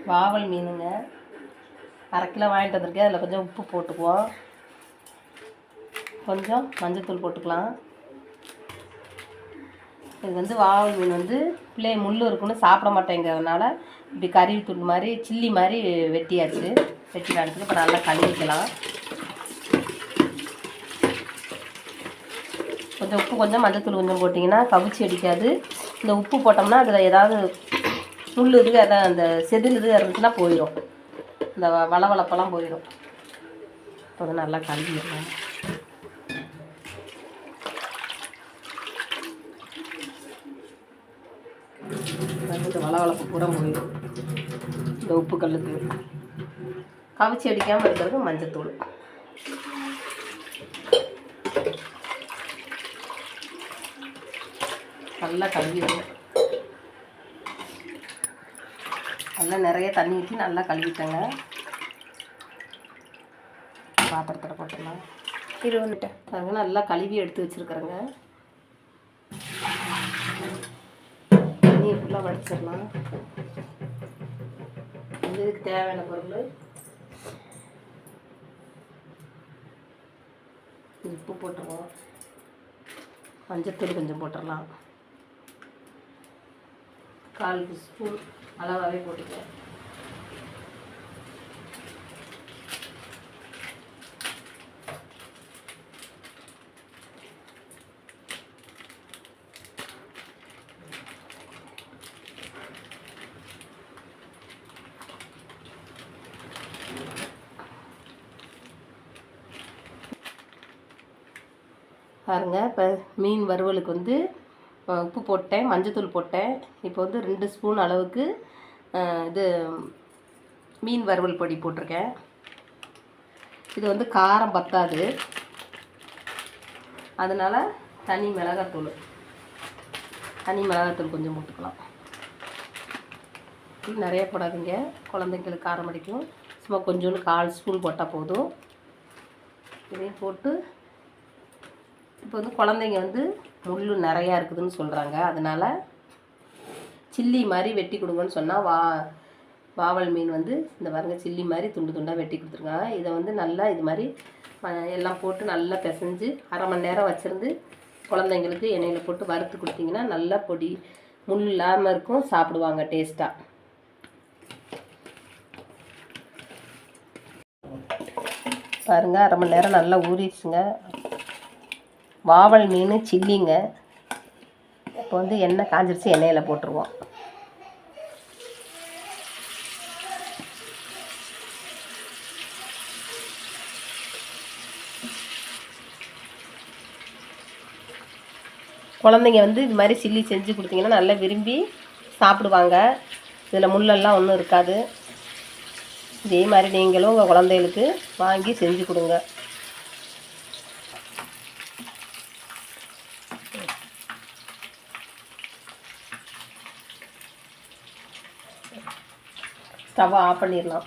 வாவல் மீனுங்க, 1/2 கிலோ வாங்கிட்டு வந்திருக்கேன். அதில் கொஞ்சம் உப்பு போட்டுக்குவோம், கொஞ்சம் மஞ்சத்தூள் போட்டுக்கலாம். இது வந்து வாவல் மீன் வந்து பிள்ளை முள் இருக்குன்னு சாப்பிட மாட்டேங்கிறதுனால இப்படி கறி துண்டு மாதிரி சில்லி மாதிரி வெட்டியாச்சு. வெட்டி காணிச்சு இப்போ நல்லா கழுவிக்கலாம். கொஞ்சம் உப்பு கொஞ்சம் மஞ்சத்தூள் கொஞ்சம் போட்டிங்கன்னா கவிச்சி அடிக்காது. இந்த உப்பு போட்டோம்னா அதில் ஏதாவது முள் இது அதான் அந்த செதில் இது இருந்துச்சுன்னா போயிடும், இந்த வளவளப்பெல்லாம் போயிடும். இப்போ வந்து நல்லா கழுவிடலாம். இந்த வளவளப்பு பூரா போயிடும். இந்த உப்பு கல்லுக்கு கவிச்சி அடிக்காமல் இருக்கிறது மஞ்சத்தூள். நல்லா கழுவிடுங்க. நல்லா நிறைய தண்ணி ஊற்றி நல்லா கழுவிட்டேங்க. பாத்திரத்தில் போட்டுடலாம். இது வந்துட்டேன் பாருங்க, நல்லா கழுவி எடுத்து வச்சுருக்குறேங்க. தண்ணியை ஃபுல்லாக வடிச்சிடலாம். இதுக்கு தேவையான பொருள் உப்பு போட்டுருவோம், மஞ்சத்தூள் கொஞ்சம் போட்டுடலாம், 1/4 ஸ்பூன் அளவாகவே போட்டுக்கலாம். பாருங்க, இப்போ மீன் வறுவலுக்கு வந்து உப்பு போட்டேன், மஞ்சத்தூள் போட்டேன். இப்போ வந்து 2 ஸ்பூன் அளவுக்கு இது மீன் வறுவல் பொடி போட்டிருக்கேன். இது வந்து காரம் பத்தாது, அதனால் தனி மிளகாத்தூள் கொஞ்சம் போட்டுக்கலாம். நிறைய போடாதீங்க, குழந்தைங்களுக்கு காரம் அடிக்கும். சும்மா கொஞ்சோண்டு 1/4 ஸ்பூன் போட்டால் போதும். இதையும் போட்டு இப்போ வந்து குழந்தைங்க வந்து முள் நிறையா இருக்குதுன்னு சொல்கிறாங்க, அதனால் சில்லி மாதிரி வெட்டி கொடுங்கன்னு சொன்னால் வாவல் மீன் வந்து இந்த பாருங்க சில்லி மாதிரி துண்டு துண்டாக வெட்டி கொடுத்துருக்காங்க. இதை வந்து நல்லா இது மாதிரி எல்லாம் போட்டு நல்லா பிசைஞ்சு 1/2 மணி நேரம் வச்சுருந்து குழந்தைங்களுக்கு எண்ணெயில் போட்டு வறுத்து கொடுத்தீங்கன்னா நல்லா பொடி முள் இல்லாமல் இருக்கும், சாப்பிடுவாங்க டேஸ்ட்டாக. பாருங்கள், 1/2 மணி நேரம் நல்லா ஊறிடுச்சுங்க. வாவல் மீன் சில்லிங்க. இப்போ வந்து எண்ணெய் காஞ்சிருச்சு, எண்ணெயில் போட்டுருவோம். குழந்தைங்க வந்து இது மாதிரி சில்லி செஞ்சு கொடுத்தீங்கன்னா நல்லா விரும்பி சாப்பிடுவாங்க. இதில் முள்ளெல்லாம் ஒன்றும் இருக்காது. இதே மாதிரி நீங்களும் உங்கள் குழந்தைகளுக்கு வாங்கி செஞ்சு கொடுங்க. ஸ்டவ்வை ஆஃப் பண்ணிடலாம்.